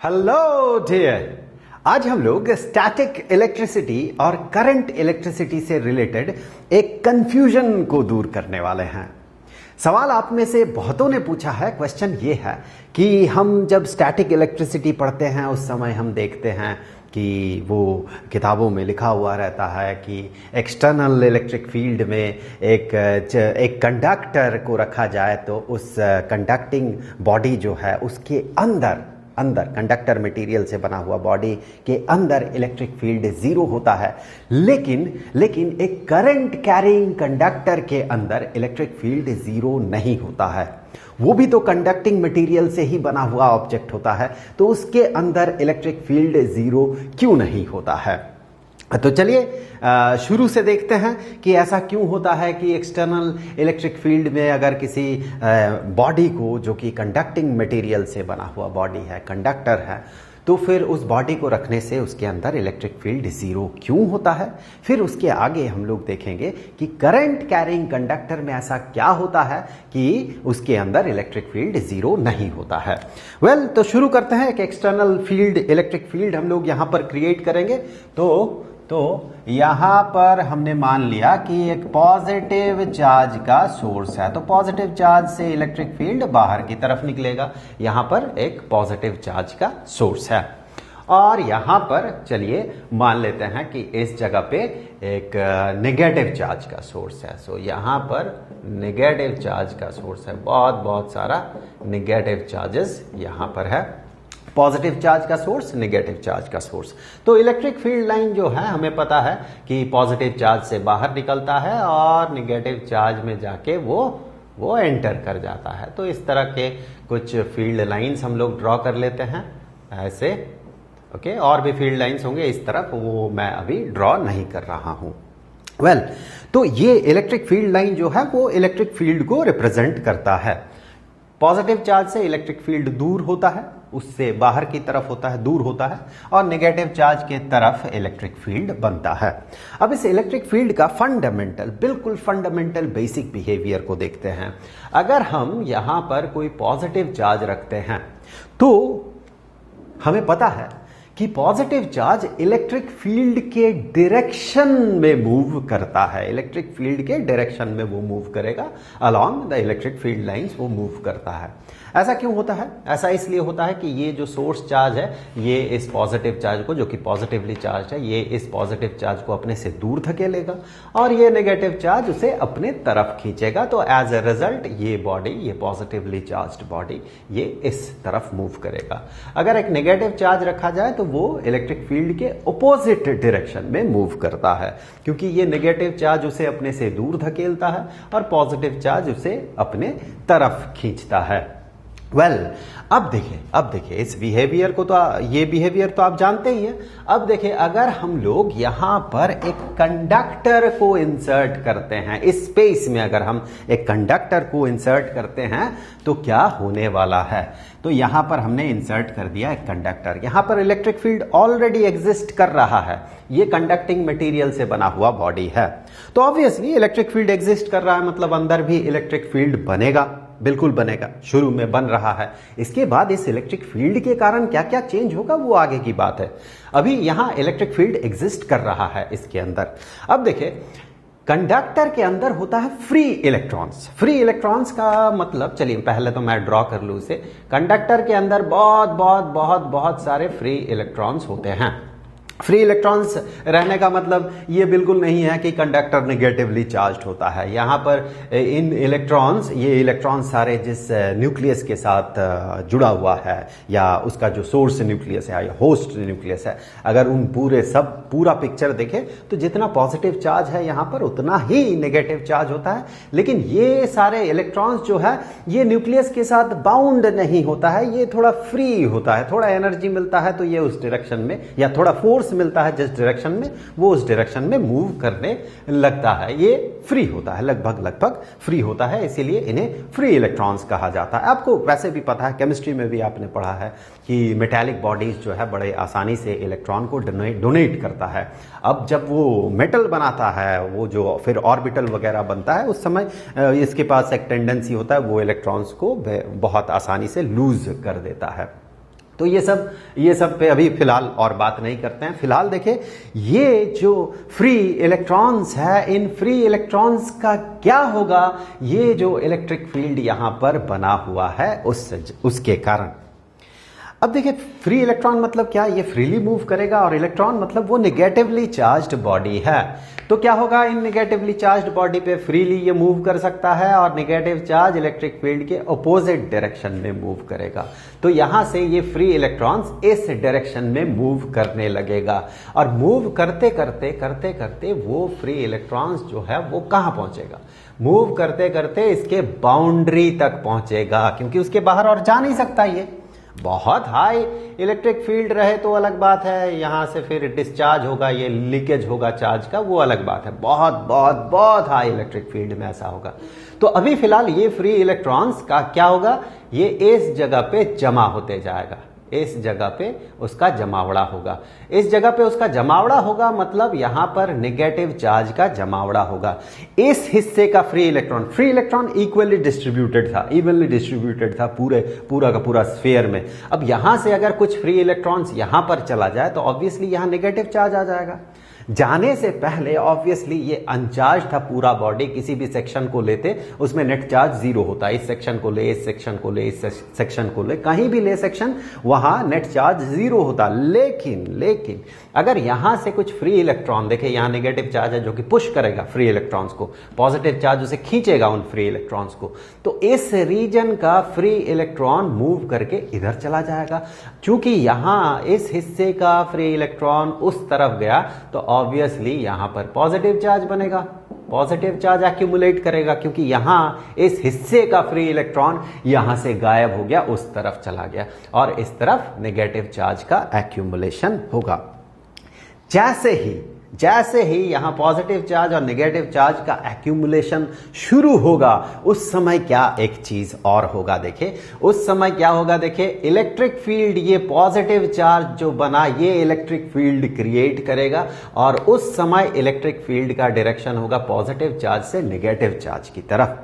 Hello dear. आज हम लोग स्टैटिक इलेक्ट्रिसिटी और करंट इलेक्ट्रिसिटी से रिलेटेड एक कंफ्यूजन को दूर करने वाले हैं। सवाल आप में से बहुतों ने पूछा है। क्वेश्चन ये है कि हम जब स्टैटिक इलेक्ट्रिसिटी पढ़ते हैं उस समय हम देखते हैं कि वो किताबों में लिखा हुआ रहता है कि एक्सटर्नल इलेक्ट्रिक फील्ड में एक कंडक्टर को रखा जाए तो उस कंडक्टिंग बॉडी जो है उसके अंदर कंडक्टर मटेरियल से बना हुआ बॉडी के अंदर इलेक्ट्रिक फील्ड जीरो होता है। लेकिन एक करंट कैरिंग कंडक्टर के अंदर इलेक्ट्रिक फील्ड जीरो नहीं होता है। वो भी तो कंडक्टिंग मटेरियल से ही बना हुआ ऑब्जेक्ट होता है, तो उसके अंदर इलेक्ट्रिक फील्ड जीरो क्यों नहीं होता है। तो चलिए शुरू से देखते हैं कि ऐसा क्यों होता है कि एक्सटर्नल इलेक्ट्रिक फील्ड में अगर किसी बॉडी को, जो कि कंडक्टिंग मटेरियल से बना हुआ बॉडी है, कंडक्टर है, तो फिर उस बॉडी को रखने से उसके अंदर इलेक्ट्रिक फील्ड जीरो क्यों होता है। फिर उसके आगे हम लोग देखेंगे कि करंट कैरिंग कंडक्टर में ऐसा क्या होता है कि उसके अंदर इलेक्ट्रिक फील्ड जीरो नहीं होता है। तो शुरू करते हैं। एक एक्सटर्नल फील्ड, इलेक्ट्रिक फील्ड हम लोग यहां पर क्रिएट करेंगे। तो यहां पर हमने मान लिया कि एक पॉजिटिव चार्ज का सोर्स है, तो पॉजिटिव चार्ज से इलेक्ट्रिक फील्ड बाहर की तरफ निकलेगा। यहां पर एक पॉजिटिव चार्ज का सोर्स है और यहां पर चलिए मान लेते हैं कि इस जगह पे एक नेगेटिव चार्ज का सोर्स है। सो यहां पर नेगेटिव चार्ज का सोर्स है, बहुत सारा नेगेटिव चार्जेस यहां पर है। पॉजिटिव चार्ज का सोर्स, नेगेटिव चार्ज का सोर्स। तो इलेक्ट्रिक फील्ड लाइन जो है हमें पता है कि पॉजिटिव चार्ज से बाहर निकलता है और नेगेटिव चार्ज में जाके वो एंटर कर जाता है। तो इस तरह के कुछ फील्ड लाइंस हम लोग ड्रॉ कर लेते हैं ऐसे। ओके, और भी फील्ड लाइंस होंगे इस तरफ, वो मैं अभी ड्रॉ नहीं कर रहा हूं। तो ये इलेक्ट्रिक फील्ड लाइन जो है वो इलेक्ट्रिक फील्ड को रिप्रेजेंट करता है। पॉजिटिव चार्ज से इलेक्ट्रिक फील्ड दूर होता है, उससे बाहर की तरफ होता है, दूर होता है, और नेगेटिव चार्ज के तरफ इलेक्ट्रिक फील्ड बनता है। अब इस इलेक्ट्रिक फील्ड का बिल्कुल फंडामेंटल बेसिक बिहेवियर को देखते हैं। अगर हम यहां पर कोई पॉजिटिव चार्ज रखते हैं तो हमें पता है कि पॉजिटिव चार्ज इलेक्ट्रिक फील्ड के डायरेक्शन में मूव करता है। इलेक्ट्रिक फील्ड के डायरेक्शन में वो मूव करेगा, along the electric field lines वो मूव करता है। ऐसा क्यों होता है? ऐसा इसलिए होता है कि ये जो सोर्स चार्ज है ये इस पॉजिटिव चार्ज को, जो कि पॉजिटिवली चार्ज है, ये इस पॉजिटिव चार्ज को अपने से दूर धकेलेगा और ये नेगेटिव चार्ज उसे अपने तरफ खींचेगा। तो एज ए रिजल्ट ये बॉडी, ये पॉजिटिवली चार्ज्ड बॉडी, ये इस तरफ मूव करेगा। अगर एक नेगेटिव चार्ज रखा जाए तो वो इलेक्ट्रिक फील्ड के ऑपोजिट डायरेक्शन में मूव करता है, क्योंकि ये नेगेटिव चार्ज उसे अपने से दूर धकेलता है और पॉजिटिव चार्ज उसे अपने तरफ खींचता है। अब देखिए इस बिहेवियर को, तो ये बिहेवियर तो आप जानते ही हैं। अब देखिए अगर हम लोग यहां पर एक कंडक्टर को इंसर्ट करते हैं, इस स्पेस में अगर हम एक कंडक्टर को इंसर्ट करते हैं तो क्या होने वाला है। तो यहां पर हमने इंसर्ट कर दिया एक कंडक्टर। यहां पर इलेक्ट्रिक फील्ड ऑलरेडी एग्जिस्ट कर रहा है, ये कंडक्टिंग मटेरियल से बना हुआ बॉडी है, तो ऑब्वियसली इलेक्ट्रिक फील्ड एग्जिस्ट कर रहा है, मतलब अंदर भी इलेक्ट्रिक फील्ड बनेगा, बिल्कुल बनेगा, शुरू में बन रहा है। इसके बाद इस इलेक्ट्रिक फील्ड के कारण क्या क्या चेंज होगा वो आगे की बात है। अभी यहां इलेक्ट्रिक फील्ड एग्जिस्ट कर रहा है इसके अंदर। अब देखिए कंडक्टर के अंदर होता है फ्री इलेक्ट्रॉन्स। फ्री इलेक्ट्रॉन्स का मतलब, चलिए पहले तो मैं ड्रॉ कर लूं इसे। कंडक्टर के अंदर बहुत सारे फ्री इलेक्ट्रॉन्स होते हैं। फ्री इलेक्ट्रॉन्स रहने का मतलब ये बिल्कुल नहीं है कि कंडक्टर नेगेटिवली चार्ज्ड होता है। यहां पर इन इलेक्ट्रॉन्स, ये इलेक्ट्रॉन्स सारे जिस न्यूक्लियस के साथ जुड़ा हुआ है या उसका जो सोर्स न्यूक्लियस है या होस्ट न्यूक्लियस है, अगर उन पूरा पिक्चर देखें तो जितना पॉजिटिव चार्ज है यहां पर उतना ही नेगेटिव चार्ज होता है। लेकिन ये सारे इलेक्ट्रॉन्स जो है ये न्यूक्लियस के साथ बाउंड नहीं होता है, ये थोड़ा फ्री होता है, थोड़ा एनर्जी मिलता है तो ये उस डायरेक्शन में, या थोड़ा फोर्स मिलता है जिस डायरेक्शन में, वो उस डायरेक्शन में मूव करने लगता है। ये फ्री होता है, लगभग फ्री होता है, इसीलिए इन्हें फ्री इलेक्ट्रॉन्स कहा जाता है। आपको वैसे भी पता है, केमिस्ट्री में भी आपने पढ़ा है कि मेटालिक बॉडीज जो है बड़े आसानी से इलेक्ट्रॉन को डोनेट करता है। अब जब वो मेटल बनाता है, वो जो फिर ऑर्बिटल वगैरह बनता है, उस समय इसके पास एक टेंडेंसी होता है वो इलेक्ट्रॉन्स को बहुत आसानी से लूज कर देता है। तो ये सब पे अभी फिलहाल और बात नहीं करते हैं। फिलहाल देखिए ये जो फ्री इलेक्ट्रॉन्स है, इन फ्री इलेक्ट्रॉन्स का क्या होगा, ये जो इलेक्ट्रिक फील्ड यहां पर बना हुआ है उसके कारण। अब देखिए फ्री इलेक्ट्रॉन मतलब क्या, ये फ्रीली मूव करेगा, और इलेक्ट्रॉन मतलब वो नेगेटिवली चार्ज्ड बॉडी है। तो क्या होगा, इन नेगेटिवली चार्ज्ड बॉडी पे फ्रीली ये मूव कर सकता है, और नेगेटिव चार्ज इलेक्ट्रिक फील्ड के अपोजिट डायरेक्शन में मूव करेगा। तो यहां से ये फ्री इलेक्ट्रॉन्स इस डायरेक्शन में मूव करने लगेगा, और मूव करते करते करते करते वो फ्री इलेक्ट्रॉन्स जो है वो कहां पहुंचेगा, मूव करते करते इसके बाउंड्री तक पहुंचेगा, क्योंकि उसके बाहर और जा नहीं सकता। ये बहुत हाई इलेक्ट्रिक फील्ड रहे तो अलग बात है, यहां से फिर डिस्चार्ज होगा, ये लीकेज होगा चार्ज का, वो अलग बात है। बहुत बहुत बहुत हाई इलेक्ट्रिक फील्ड में ऐसा होगा। तो अभी फिलहाल ये फ्री इलेक्ट्रॉन्स का क्या होगा, ये इस जगह पे जमा होते जाएगा, इस जगह पे उसका जमावड़ा होगा, इस जगह पे उसका जमावड़ा होगा, मतलब यहां पर नेगेटिव चार्ज का जमावड़ा होगा। इस हिस्से का फ्री इलेक्ट्रॉन इक्वली डिस्ट्रीब्यूटेड था, इवनली डिस्ट्रीब्यूटेड था पूरा का पूरा स्फीयर में। अब यहां से अगर कुछ फ्री इलेक्ट्रॉन्स यहां पर चला जाए तो ऑब्वियसली यहां नेगेटिव चार्ज आ जाएगा। जाने से पहले ऑब्वियसली ये अनचार्ज था पूरा बॉडी, किसी भी सेक्शन को लेते उसमें नेट चार्ज जीरो होता है। इस सेक्शन को ले, इस सेक्शन को ले, इस सेक्शन को ले, कहीं भी ले सेक्शन, वहां नेट चार्ज जीरो होता। लेकिन अगर यहां से कुछ फ्री इलेक्ट्रॉन, देखे यहां नेगेटिव चार्ज है जो कि पुश करेगा फ्री इलेक्ट्रॉन्स को, पॉजिटिव चार्ज उसे खींचेगा उन फ्री इलेक्ट्रॉन्स को, तो इस रीजन का फ्री इलेक्ट्रॉन मूव करके इधर चला जाएगा। क्योंकि यहां इस हिस्से का फ्री इलेक्ट्रॉन उस तरफ गया तो ऑब्वियसली यहां पर पॉजिटिव चार्ज बनेगा, पॉजिटिव चार्ज एक्यूमुलेट करेगा, क्योंकि यहां इस हिस्से का फ्री इलेक्ट्रॉन यहां से गायब हो गया, उस तरफ चला गया, और इस तरफ नेगेटिव चार्ज का एक्यूमुलेशन होगा। जैसे ही यहां पॉजिटिव चार्ज और नेगेटिव चार्ज का एक्यूमुलेशन शुरू होगा, उस समय क्या एक चीज और होगा, देखिए उस समय क्या होगा, देखिए इलेक्ट्रिक फील्ड, ये पॉजिटिव चार्ज जो बना ये इलेक्ट्रिक फील्ड क्रिएट करेगा, और उस समय इलेक्ट्रिक फील्ड का डायरेक्शन होगा पॉजिटिव चार्ज से नेगेटिव चार्ज की तरफ।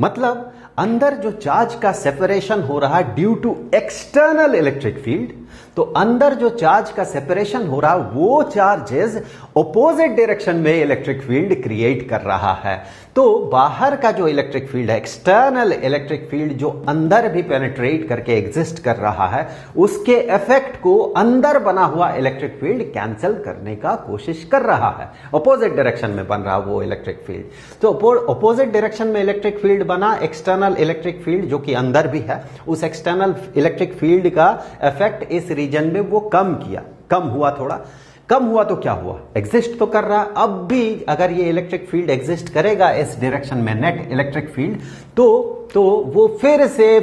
मतलब अंदर जो चार्ज का सेपरेशन हो रहा है due to external electric field, तो अंदर जो चार्ज का सेपरेशन हो रहा है वो चार्जेस ऑपोजिट डायरेक्शन में इलेक्ट्रिक फील्ड क्रिएट कर रहा है। तो बाहर का जो इलेक्ट्रिक फील्ड है, एक्सटर्नल इलेक्ट्रिक फील्ड जो अंदर भी पेनिट्रेट करके एग्जिस्ट कर रहा है, उसके इफेक्ट को अंदर बना हुआ इलेक्ट्रिक फील्ड कैंसिल करने का कोशिश कर रहा है। ऑपोजिट डायरेक्शन में बन रहा वो इलेक्ट्रिक फील्ड। तो ऑपोजिट डायरेक्शन में इलेक्ट्रिक फील्ड बना, एक्सटर्नल इलेक्ट्रिक फील्ड जो कि अंदर भी है, उस एक्सटर्नल इलेक्ट्रिक फील्ड का इफेक्ट इस रीजन में वो कम हुआ, थोड़ा कम हुआ तो क्या हुआ, एग्जिस्ट तो कर रहा। अब भी अगर ये इलेक्ट्रिक फील्ड एग्जिस्ट करेगा इस डायरेक्शन में, नेट इलेक्ट्रिक फील्ड, तो वो फिर से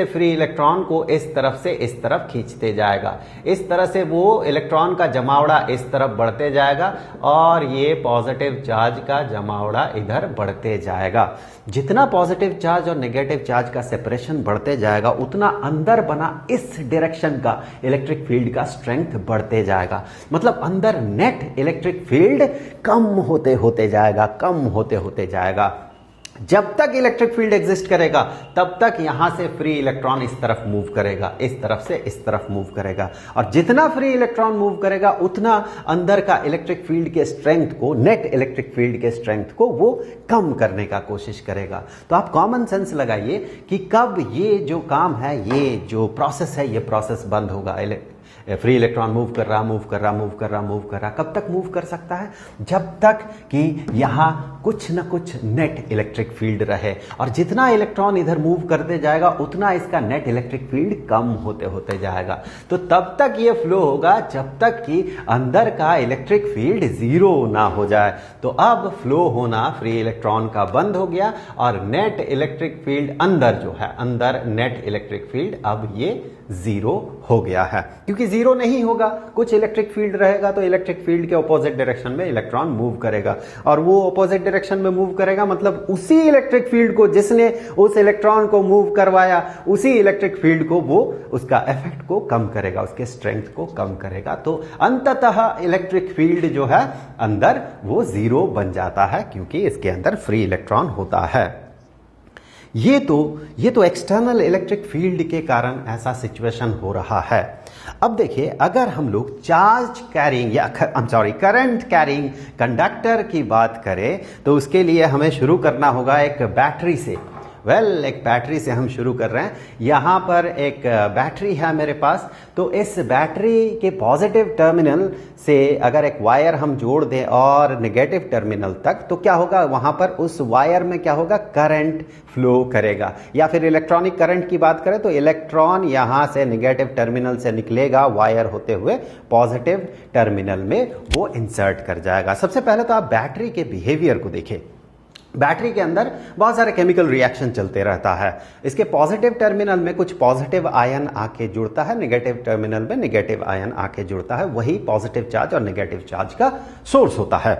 फ्री इलेक्ट्रॉन को इस तरफ से इस तरफ खींचते जाएगा। इस तरह से वो इलेक्ट्रॉन का जमावड़ा इस तरफ बढ़ते जाएगा, और ये पॉजिटिव चार्ज का जमावड़ा इधर बढ़ते जाएगा। जितना पॉजिटिव चार्ज और नेगेटिव चार्ज का सेपरेशन बढ़ते जाएगा, उतना अंदर बना इस डायरेक्शन का इलेक्ट्रिक फील्ड का स्ट्रेंथ बढ़ते जाएगा। मतलब अंदर नेट इलेक्ट्रिक फील्ड कम होते जाएगा। जब तक इलेक्ट्रिक फील्ड एग्जिस्ट करेगा तब तक यहां से फ्री इलेक्ट्रॉन इस तरफ मूव करेगा, इस तरफ से इस तरफ मूव करेगा, और जितना फ्री इलेक्ट्रॉन मूव करेगा उतना अंदर का इलेक्ट्रिक फील्ड के स्ट्रेंथ को, नेट इलेक्ट्रिक फील्ड के स्ट्रेंथ को वो कम करने का कोशिश करेगा। तो आप कॉमन सेंस लगाइए कि कब ये जो काम है, ये जो प्रोसेस है, ये प्रोसेस बंद होगा। फ्री इलेक्ट्रॉन मूव कर रहा, कब तक मूव कर सकता है, जब तक कि यहां कुछ न कुछ नेट इलेक्ट्रिक फील्ड रहे, और जितना इलेक्ट्रॉन इधर मूव करते जाएगा उतना इसका नेट इलेक्ट्रिक फील्ड कम होते जाएगा। तो तब तक ये फ्लो होगा जब तक कि अंदर का इलेक्ट्रिक फील्ड जीरो ना हो जाए। तो अब फ्लो होना फ्री इलेक्ट्रॉन का बंद हो गया, और नेट इलेक्ट्रिक फील्ड अंदर जो है, अंदर नेट इलेक्ट्रिक फील्ड अब ये जीरो हो गया है। क्योंकि जीरो नहीं होगा, कुछ इलेक्ट्रिक फील्ड रहेगा, तो इलेक्ट्रिक फील्ड के ऑपोजिट डायरेक्शन में इलेक्ट्रॉन मूव करेगा, और वो ऑपोजिट डायरेक्शन में मूव करेगा मतलब उसी इलेक्ट्रिक फील्ड को जिसने उस इलेक्ट्रॉन को मूव करवाया, उसी इलेक्ट्रिक फील्ड को वो उसका इफेक्ट को कम करेगा, उसके स्ट्रेंथ को कम करेगा। तो अंततः इलेक्ट्रिक फील्ड जो है अंदर वो जीरो बन जाता है, क्योंकि इसके अंदर फ्री इलेक्ट्रॉन होता है। ये तो एक्सटर्नल इलेक्ट्रिक फील्ड के कारण ऐसा सिचुएशन हो रहा है। अब देखिए, अगर हम लोग चार्ज कैरिंग या करंट कैरिंग कंडक्टर की बात करें तो उसके लिए हमें शुरू करना होगा एक बैटरी से। एक बैटरी से हम शुरू कर रहे हैं। यहां पर एक बैटरी है मेरे पास, तो इस बैटरी के पॉजिटिव टर्मिनल से अगर एक वायर हम जोड़ दें और नेगेटिव टर्मिनल तक, तो क्या होगा, वहां पर उस वायर में क्या होगा, करंट फ्लो करेगा। या फिर इलेक्ट्रॉनिक करंट की बात करें तो इलेक्ट्रॉन यहां से नेगेटिव टर्मिनल से निकलेगा, वायर होते हुए पॉजिटिव टर्मिनल में वो इंसर्ट कर जाएगा। सबसे पहले तो आप बैटरी के बिहेवियर को देखें। बैटरी के अंदर बहुत सारे केमिकल रिएक्शन चलते रहता है। इसके पॉजिटिव टर्मिनल में कुछ पॉजिटिव आयन आके जुड़ता है, नेगेटिव टर्मिनल में नेगेटिव आयन आके जुड़ता है। वही पॉजिटिव चार्ज और नेगेटिव चार्ज का सोर्स होता है।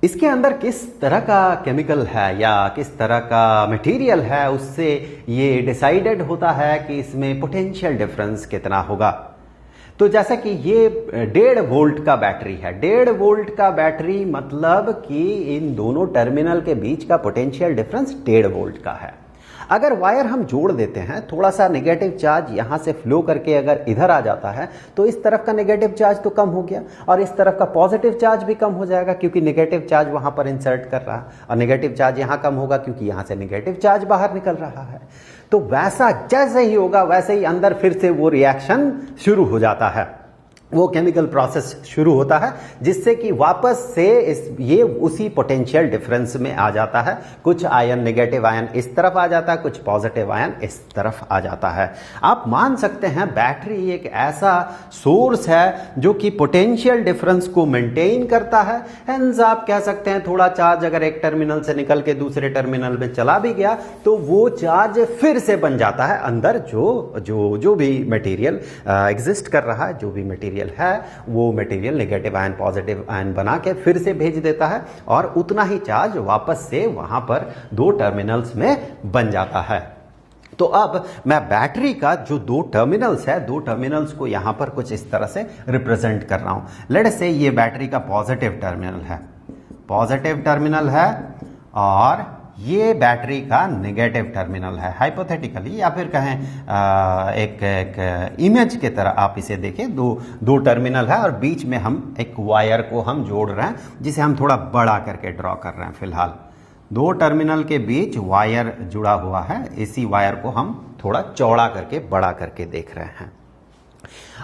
इसके अंदर किस तरह का केमिकल है या किस तरह का मटेरियल है, उससे ये डिसाइडेड होता है कि इसमें पोटेंशियल डिफरेंस कितना होगा। तो जैसा कि ये 1.5 वोल्ट का बैटरी है, 1.5 वोल्ट का बैटरी मतलब कि इन दोनों टर्मिनल के बीच का पोटेंशियल डिफरेंस 1.5 वोल्ट का है। अगर वायर हम जोड़ देते हैं, थोड़ा सा नेगेटिव चार्ज यहां से फ्लो करके अगर इधर आ जाता है तो इस तरफ का नेगेटिव चार्ज तो कम हो गया और इस तरफ का पॉजिटिव चार्ज भी कम हो जाएगा, क्योंकि नेगेटिव चार्ज वहां पर इंसर्ट कर रहा है, और नेगेटिव चार्ज यहां कम होगा क्योंकि यहां से नेगेटिव चार्ज बाहर निकल रहा है। तो वैसा जैसे ही होगा वैसे ही अंदर फिर से वो रिएक्शन शुरू हो जाता है, वो केमिकल प्रोसेस शुरू होता है, जिससे कि वापस से ये उसी पोटेंशियल डिफरेंस में आ जाता है। कुछ आयन, नेगेटिव आयन इस तरफ आ जाता है, कुछ पॉजिटिव आयन इस तरफ आ जाता है। आप मान सकते हैं बैटरी एक ऐसा सोर्स है जो कि पोटेंशियल डिफरेंस को मेंटेन करता है। हेंस आप कह सकते हैं थोड़ा चार्ज अगर एक टर्मिनल से निकल के दूसरे टर्मिनल में चला भी गया तो वो चार्ज फिर से बन जाता है। अंदर जो भी मटेरियल एग्जिस्ट कर रहा है, जो भी मटेरियल है, वो material negative ion positive ion बना के फिर से भेज देता है और उतना ही चार्ज वापस से वहां पर दो टर्मिनल्स में बन जाता है। तो अब मैं बैटरी का जो दो टर्मिनल्स है, दो टर्मिनल्स को यहां पर कुछ इस तरह से रिप्रेजेंट कर रहा हूं। लेट से ये बैटरी का पॉजिटिव टर्मिनल है, पॉजिटिव टर्मिनल है, और ये बैटरी का नेगेटिव टर्मिनल है हाइपोथेटिकली, या फिर कहें एक इमेज के तरह आप इसे देखें। दो टर्मिनल है और बीच में हम एक वायर को हम जोड़ रहे हैं, जिसे हम थोड़ा बड़ा करके ड्रॉ कर रहे हैं। फिलहाल दो टर्मिनल के बीच वायर जुड़ा हुआ है, इसी वायर को हम थोड़ा चौड़ा करके बड़ा करके देख रहे हैं।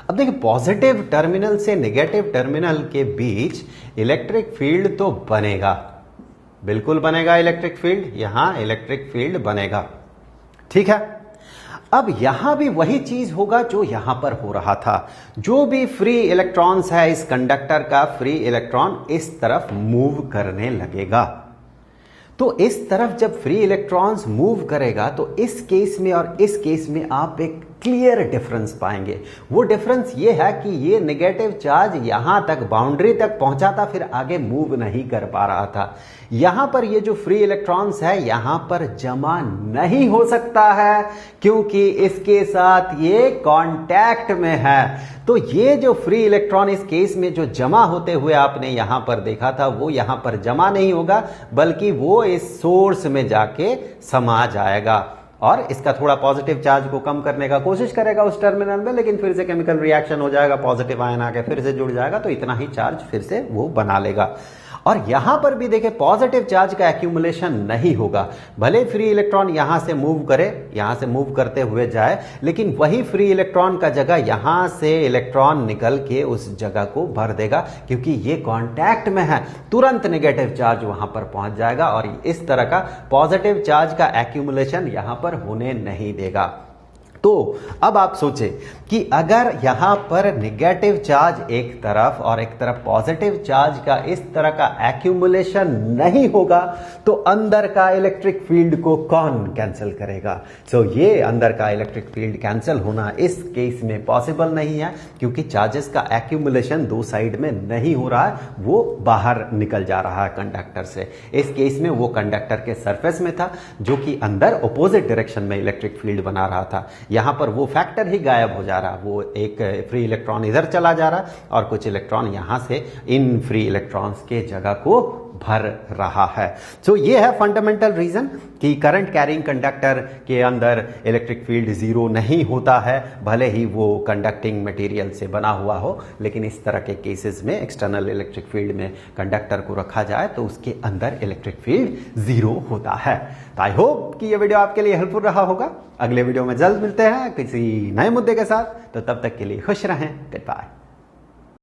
अब देखिए, पॉजिटिव टर्मिनल से नेगेटिव टर्मिनल के बीच इलेक्ट्रिक फील्ड तो बनेगा, बिल्कुल बनेगा इलेक्ट्रिक फील्ड, यहां इलेक्ट्रिक फील्ड बनेगा, ठीक है। अब यहां भी वही चीज होगा जो यहां पर हो रहा था। जो भी फ्री इलेक्ट्रॉन्स है इस कंडक्टर का, फ्री इलेक्ट्रॉन इस तरफ मूव करने लगेगा। तो इस तरफ जब फ्री इलेक्ट्रॉन्स मूव करेगा तो इस केस में और इस केस में आप एक क्लियर डिफरेंस पाएंगे। वो डिफरेंस ये है कि ये नेगेटिव चार्ज यहां तक बाउंड्री तक पहुंचा था, फिर आगे मूव नहीं कर पा रहा था। यहां पर ये जो फ्री इलेक्ट्रॉन्स है यहां पर जमा नहीं हो सकता है, क्योंकि इसके साथ ये कांटेक्ट में है। तो ये जो फ्री इलेक्ट्रॉन इस केस में जो जमा होते हुए आपने यहां पर देखा था, वो यहां पर जमा नहीं होगा, बल्कि वो इस सोर्स में जाके समा जाएगा और इसका थोड़ा पॉजिटिव चार्ज को कम करने का कोशिश करेगा उस टर्मिनल में, लेकिन फिर से केमिकल रिएक्शन हो जाएगा, पॉजिटिव आयन आके फिर से जुड़ जाएगा, तो इतना ही चार्ज फिर से वो बना लेगा। और यहां पर भी देखें, पॉजिटिव चार्ज का एक्यूमुलेशन नहीं होगा। भले फ्री इलेक्ट्रॉन यहां से मूव करे, यहां से मूव करते हुए जाए, लेकिन वही फ्री इलेक्ट्रॉन का जगह यहां से इलेक्ट्रॉन निकल के उस जगह को भर देगा, क्योंकि ये कांटेक्ट में है, तुरंत नेगेटिव चार्ज वहां पर पहुंच जाएगा और इस तरह का पॉजिटिव चार्ज का एक्यूमुलेशन यहां पर होने नहीं देगा। तो अब आप सोचें कि अगर यहां पर नेगेटिव चार्ज एक तरफ और एक तरफ पॉजिटिव चार्ज का इस तरह का एक्यूमुलेशन नहीं होगा, तो अंदर का इलेक्ट्रिक फील्ड को कौन कैंसिल करेगा? ये अंदर का इलेक्ट्रिक फील्ड कैंसिल होना इस केस में पॉसिबल नहीं है, क्योंकि चार्जेस का एक्यूमुलेशन दो साइड में नहीं हो रहा है, वो बाहर निकल जा रहा है कंडक्टर से। इस केस में वो कंडक्टर के सरफेस में था, जो कि अंदर ऑपोजिट डायरेक्शन में इलेक्ट्रिक फील्ड बना रहा था। यहां पर वो फैक्टर ही गायब हो जा रहा, वो एक फ्री इलेक्ट्रॉन इधर चला जा रहा और कुछ इलेक्ट्रॉन यहां से इन फ्री इलेक्ट्रॉन्स के जगह को भर रहा है। तो ये है फंडामेंटल रीजन कि करंट कैरिंग कंडक्टर के अंदर इलेक्ट्रिक फील्ड जीरो नहीं होता है, भले ही वो कंडक्टिंग मटेरियल से बना हुआ हो। लेकिन इस तरह के केसेस में एक्सटर्नल इलेक्ट्रिक फील्ड में कंडक्टर को रखा जाए तो उसके अंदर इलेक्ट्रिक फील्ड जीरो होता है। तो आई होप कि ये वीडियो आपके लिए हेल्पफुल रहा होगा। अगले वीडियो में जल्द मिलते हैं किसी नए मुद्दे के साथ, तो तब तक के लिए खुश रहें। Good bye.